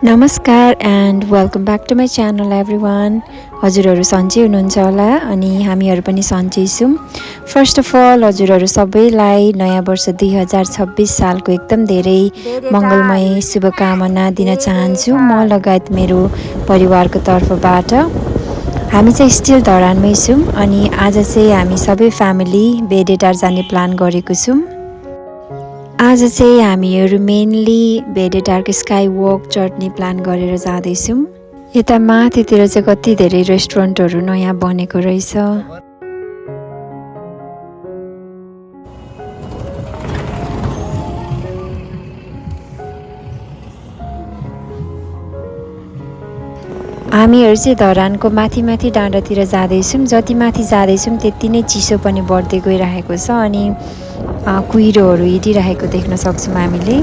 नमस्कार and welcome back to my channel everyone. हजुरहरू सन्चै हुनुहुन्छ होला अनि हामीहरू पनि सन्चै छौँ। फर्स्ट अफ अल हजुरहरू सबैलाई नयाँ वर्ष 2026 सालको एकदम धेरै मङ्गलमय शुभकामना दिन चाहन्छु म लगायत मेरो परिवारको तर्फबाट। हामी चाहिँ स्टिल धरानमै छौँ अनि आज चाहिँ हामी सबै फ्यामिली भेडेटार जाने प्लान गरेको छौँ। आज चाहिँ हामीहरू मेनली भेडेटारको स्काई वक चढ्ने प्लान गरेर जाँदैछौँ। यता माथितिर चाहिँ कति धेरै रेस्टुरेन्टहरू नयाँ बनेको रहेछ। हामीहरू चाहिँ धरानको माथि माथि डाँडातिर जाँदैछौँ। जति माथि जाँदैछौँ त्यति नै चिसो पनि बढ्दै गइरहेको छ अनि कुहिरोहरू हिँडिरहेको देख्न सक्छौँ हामीले।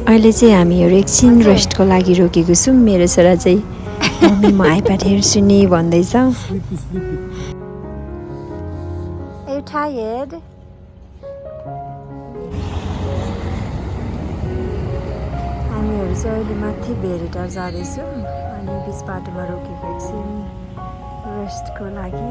अहिले चाहिँ हामीहरू एकछिन रेस्टको लागि रोकेको छौँ। मेरो छोरा चाहिँ मम्मी म आइप्याड हेर्छु नि भन्दैछ। हामीहरू चाहिँ अहिले माथि भेडेटार जाँदैछौँ अनि बिच बाटोमा रोकेको एकछिन रेस्टको लागि।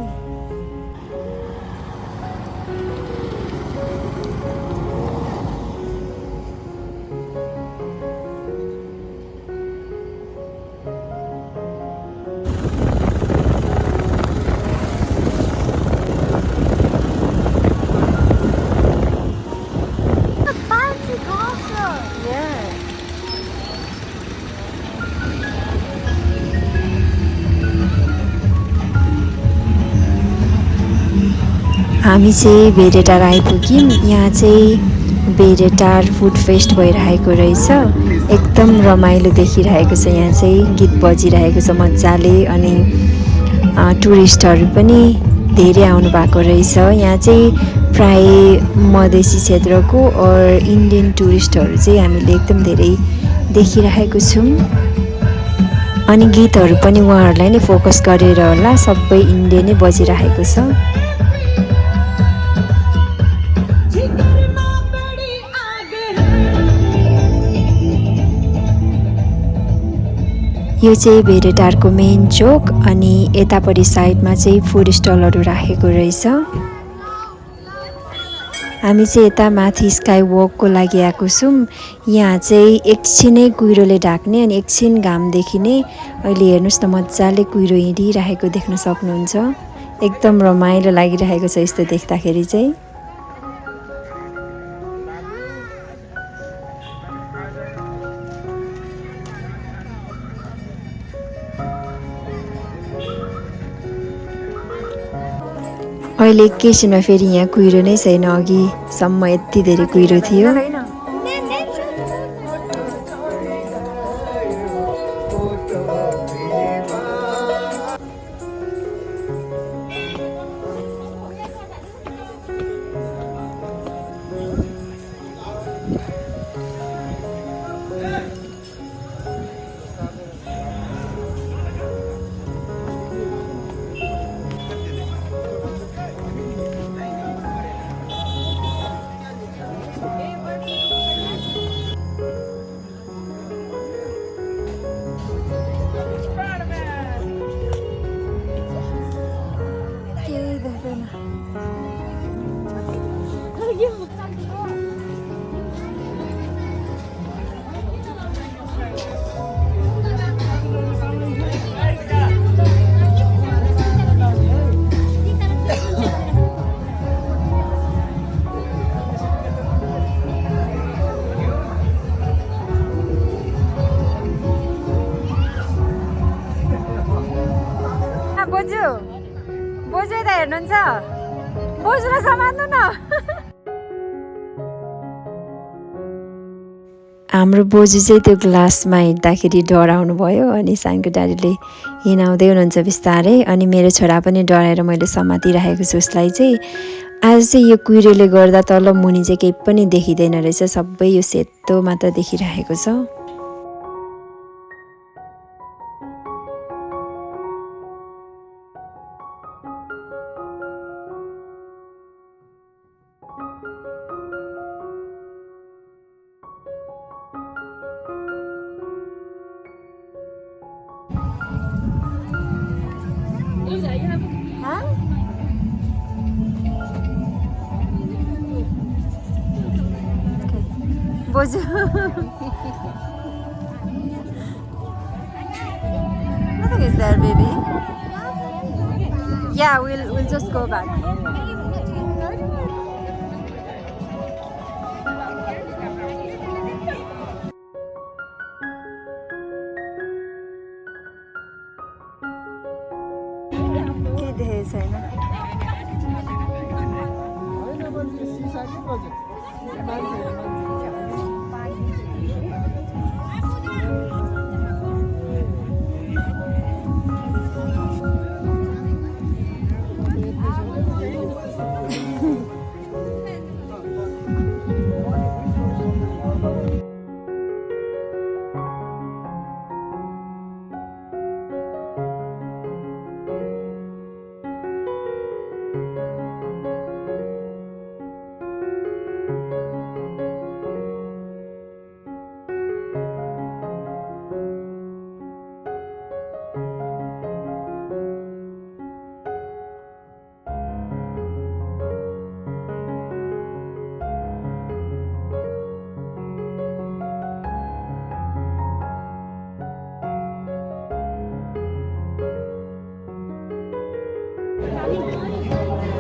हामी चाहिँ भेडेटार आइपुग्यौँ। यहाँ चाहिँ भेडेटार फुड फेस्ट भइरहेको रहेछ। एकदम रमाइलो देखिरहेको छ। यहाँ चाहिँ गीत बजिरहेको छ मजाले अनि टुरिस्टहरू पनि धेरै आउनु भएको रहेछ। यहाँ चाहिँ प्राय मधेसी क्षेत्रको और इन्डियन टुरिस्टहरू चाहिँ हामीले एकदम धेरै देखिरहेको छौँ अनि गीतहरू पनि उहाँहरूलाई नै फोकस गरेर होला सबै इन्डियन नै बजिरहेको छ। यो चाहिँ भेडेटारको मेन चोक अनि यतापट्टि साइडमा चाहिँ फुड स्टलहरू राखेको रहेछ। हामी चाहिँ यता माथि स्काई वकको लागि आएको छौँ। यहाँ चाहिँ एकछिनै कुहिरोले ढाक्ने अनि एकछिन घाम देखिने। अहिले हेर्नुहोस् न मजाले कुहिरो हिँडिरहेको देख्न सक्नुहुन्छ। एकदम रमाइलो लागिरहेको छ यस्तो देख्दाखेरि चाहिँ। अहिले एकैछिनमा फेरि यहाँ कुहिरो नै छैन। अघिसम्म यति धेरै कुहिरो थियो। बोजू यता हेर्नुहुन्छ, बोजूलाई समात्नु न। हाम्रो बोजू चाहिँ त्यो ग्लासमा हिँड्दाखेरि डराउनु भयो अनि सानको ड्याडीले हिँडाउँदै हुनुहुन्छ बिस्तारै अनि मेरो छोरा पनि डराएर मैले समातिरहेको छु उसलाई चाहिँ। आज चाहिँ यो कुहिरोले गर्दा तल मुनि चाहिँ केही पनि देखिँदैन रहेछ, सबै यो सेतो मात्र देखिरहेको छ। बोजू nothing is there, baby. Yeah, we'll just go back. के देखेको छैन।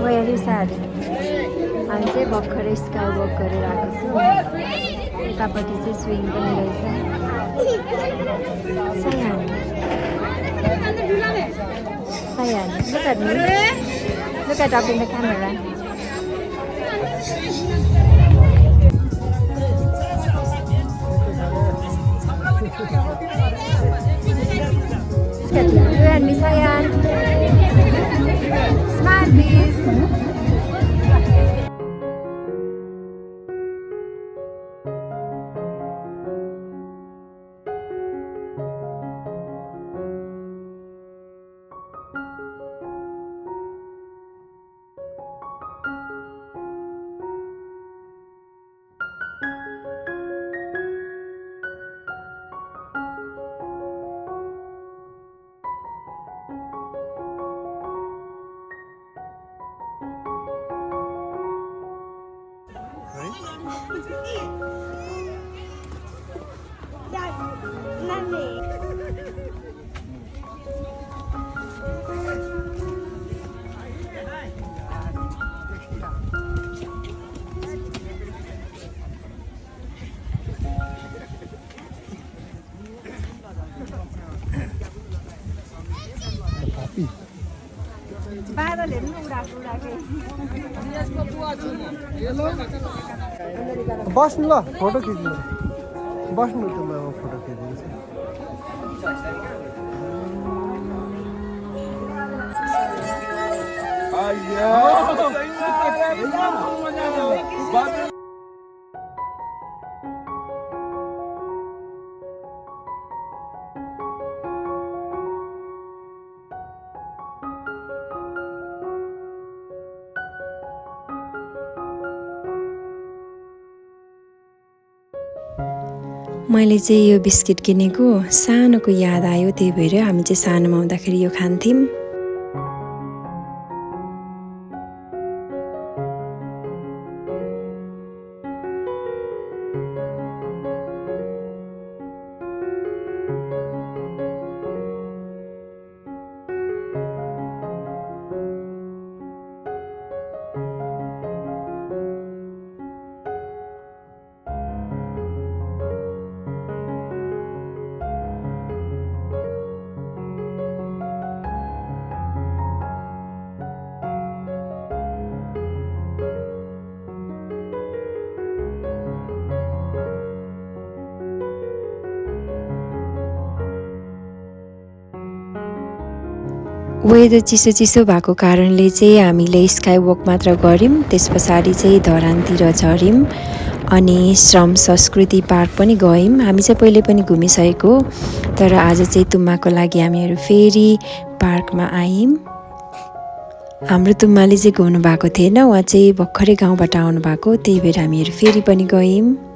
Very sad. हामी चाहिँ भर्खरै स्काई वक गरेर आएको छौँ। यतापट्टि चाहिँ स्विङ पनि रहेछ। Sayan. Sayan, look at me. Look at up in the camera. Look at you and me, Sayan. Smile, please. बस्नु ल फोटो खिच्नु बस्नु त म फोटो खिच्दिन्छु मैले चाहिँ यो बिस्किट किनेको सानोको याद आयो, त्यही भएर हामी चाहिँ सानोमा हुँदाखेरि यो खान्थ्यौँ। वेदर चिसो चिसो भएको कारणले चाहिँ हामीले स्काई वक मात्र गऱ्यौँ, त्यस पछाडि चाहिँ धरानतिर झऱ्यौँ अनि श्रम संस्कृति पार्क पनि गयौँ। हामी चाहिँ पहिले पनि घुमिसकेको, तर आज चाहिँ तुम्माको लागि हामीहरू फेरि पार्कमा आयौँ। हाम्रो तुम्माले चाहिँ घुम्नु भएको थिएन, उहाँ चाहिँ भर्खरै गाउँबाट आउनु भएको, त्यही भएर हामीहरू फेरि पनि गयौँ।